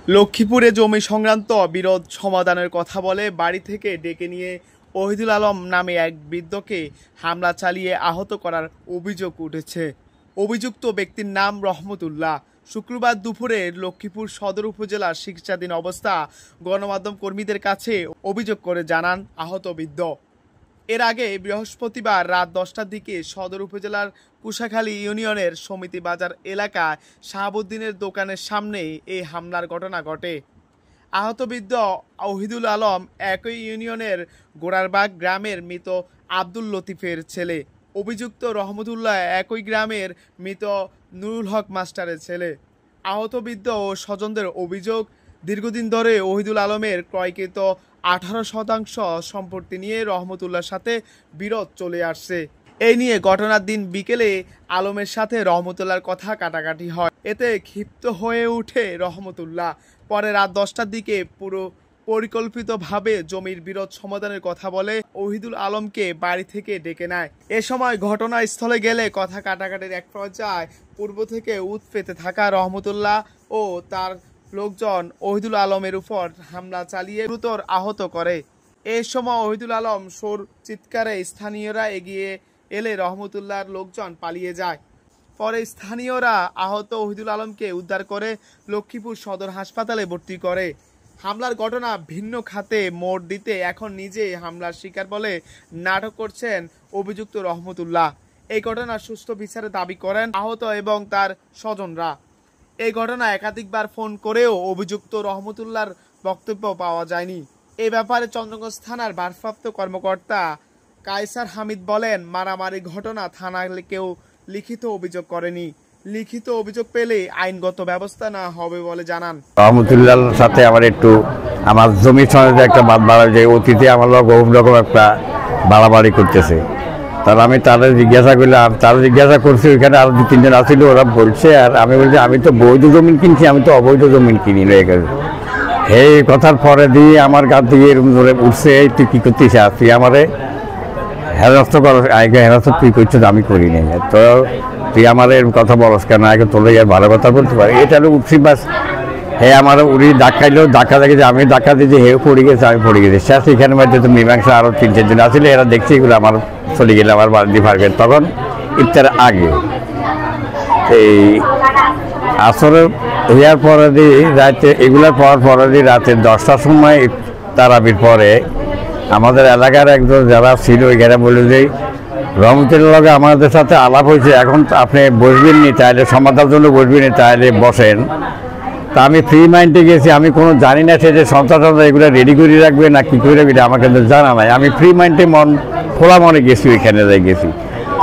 লক্ষ্মীপুরে জমি সংক্রান্ত বিরোধ সমাধানের কথা বলে বাড়ি থেকে ডেকে নিয়ে ওহিদুল আলম নামে এক বৃদ্ধকে হামলা চালিয়ে আহত করার অভিযোগ উঠেছে। অভিযুক্ত ব্যক্তির নাম রহমতুল্লাহ। শুক্রবার দুপুরে লক্ষ্মীপুর সদর উপজেলার চিকিৎসাধীন অবস্থা গণমাধ্যম কর্মীদের কাছে অভিযোগ করে জানান আহত বৃদ্ধ। এর আগে বৃহস্পতিবার রাত 10টার দিকে সদর উপজেলার কুশাখালী ইউনিয়নের সমিতি বাজার এলাকায় শাহাবুদ্দিনের দোকানের সামনে এই হামলার ঘটনা ঘটে। আহত বৃদ্ধ ওহিদুল আলম একই ইউনিয়নের গোড়ারবাগ গ্রামের মৃত আব্দুল লতিফের ছেলে। অভিযুক্ত রহমতুল্লাহ একই গ্রামের মৃত নুরুল হক মাস্টারের ছেলে। আহত বৃদ্ধ ও স্বজনদের অভিযোগ, দীর্ঘদিন ধরে ওহিদুল আলমের ক্রয়কৃত 18% সম্পত্তি নিয়ে রহমতুল্লাহর সাথে বিরোধ চলে আসছে। এই নিয়ে ঘটনার দিন বিকেলে আলমের সাথে রহমতুল্লাহর কথা কাটাকাটি হয়। এতে ক্ষিপ্ত হয়ে ওঠে রহমতুল্লাহ। পরে রাত 10টার দিকে পুরো পরিকল্পিতভাবে জমির বিরোধ সমাধানের কথা বলে ওহিদুল আলমকে বাড়ি থেকে ডেকে নেয়। এ সময় ঘটনাস্থলে গেলে কথা কাটাকাটির এক পর্যায়ে পূর্ব থেকে উৎপেতে থাকা রহমতুল্লাহ ও তার লোকজন ওহিদুল আলমের উপর হামলা চালিয়ে গুরুতর আহত করে। এই সময় ওহিদুল আলম সোর চিৎকারে স্থানীয়রা এগিয়ে এলে রহমতুল্লাহর লোকজন পালিয়ে যায়। পরে স্থানীয়রা আহত ওহিদুল আলমকে উদ্ধার করে লক্ষ্মীপুর সদর হাসপাতালে ভর্তি করে। হামলার ঘটনা ভিন্ন খাতে মোড় দিতে এখন নিজে হামলার শিকার বলে নাটক করছেন অভিযুক্ত রহমতুল্লাহ। এই ঘটনার সুষ্ঠু বিচারের দাবি করেন আহত এবং তার স্বজনরা। এই ঘটনা একাধিকবার ফোন করেও অভিযুক্ত রহমতুল্লাহর বক্তব্য পাওয়া যায়নি। এ ব্যাপারে চন্দ্রগঞ্জ থানার ভারপ্রাপ্ত কর্মকর্তা কায়সার হামিদ বলেন, মারামারি ঘটনা থানায় কেউ লিখিত অভিযোগ করেনি। লিখিত অভিযোগ পেলে আইনগত ব্যবস্থা না হবে বলে জানান। রহমতুল্লাহর সাথে আমার একটু আমার জমির সঙ্গে একটা বাদ বাড়া, যে অতীতে আমার বহু রকম একটা বাড়াবাড়ি করতেছে। তাহলে আমি তাদের জিজ্ঞাসা করলাম, তারা জিজ্ঞাসা করছি, ওইখানে আরো 2-3 জন আসছিল, ওরা বলছে। আর আমি বলছি আমি তো বৈধ জমিন কিনছি, আমি তো অবৈধ জমিন কিনি না। এই কথার পরে দিয়ে আমার কাছ থেকে এরকম ধরে উঠছে, তুই কি করতেছিস, তুই আমারে হেরাস্ত কর, আগে হেরাস্ত তুই করছিস, আমি করি নাই, তো তুই আমার এরকম কথা বলস কেন, আগে তোলে আর ভালো কথা বলতে পারি। এটা উঠছি বাস। হ্যাঁ, আমার উড়ি ধাক্কাইলো, ধাক্কা দেখেছি, আমি ধাক্কা দিয়েছি, হেও পড়ে গেছে, আমি পড়ে গেছি। শেষ এখানের মধ্যে তো মীমাংসা আরও 3-4 জন আসলে, এরা দেখছি এগুলো আমার চলে গেলে আমার বাড়ি ফারবে। তখন ইফতার আগে এই আসরের হইয়ার পরে দিয়ে রাতে এগুলোর পরে দিয়ে রাতে 10টার সময় তারাবির পরে আমাদের এলাকার একজন যারা ছিল ওইখানে বলে যে রহমতুল্লাহ লগে আমাদের সাথে আলাপ হয়েছে, এখন আপনি বসবেন নি, তাহলে সমাধানের জন্য বসবেন নি, তাহলে বসেন। তা আমি ফ্রি মাইন্ডে গেছি, আমি কোনো জানি না সে যে সন্তান এগুলো রেডি করে রাখবে না কি করে রাখবে, আমাকে তো জানা নাই। আমি ফ্রি মাইন্ডে খোলা মনে গেছি, ওইখানে গেছি।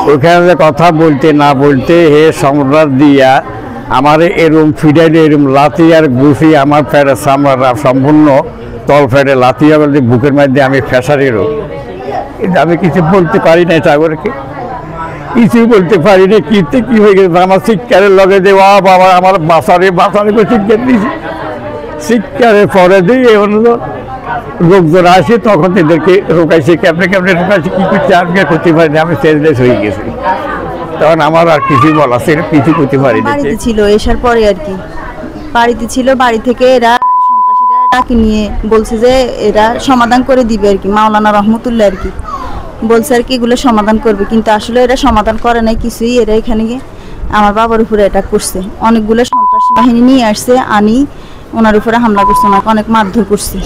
ওইখানে কথা বলতে না বলতে হে সম্রাট দিয়া আমার এরম ফিডাইলে এরম লাতি আর গুফি আমার ফেরে সামরা সম্পূর্ণ তল ফেরে লাতিয়া বলতে বুকের মধ্যে আমি ফেসারেরও। আমি কিছু বলতে পারি না, সাগরকে কিছুই বলতে পারি না। কিতে কি হয়ে গেছে, আমার শিক্ষারের লগে যে বাবা আমার বাসারে করে শিক্ষার দিয়েছি। শিক্ষারের পরে দিয়ে লোকজন আসে, তখন এদেরকে রোকাইছে, কেমনে কেমনে রোকাইছে, কি করছে আমি করতে পারি না। আমি সেজলেস হয়ে গেছি, তখন আমার আর কিছুই বলা ছিল, কিছু করতে পারি না। ছিল এসার পরে আর কি বাড়িতে ছিল, বাড়ি থেকে এরা সন্ত্রাসীরা ডাকে নিয়ে বলছে যে এরা সমাধান করে দিবে আর কি। মাওলানা রহমতুল্লাহ আর কি বলছে আর কি এগুলো সমাধান করবে, কিন্তু আসলে এরা সমাধান করে নাই কিছুই। এরা এখানে গিয়ে আমার বাবার উপরে অ্যাটাক করছে, অনেকগুলো সন্ত্রাস বাহিনী নিয়ে আসছে, আনি ওনার উপরে হামলা করছে, ওনাকে অনেক মারধর করছে।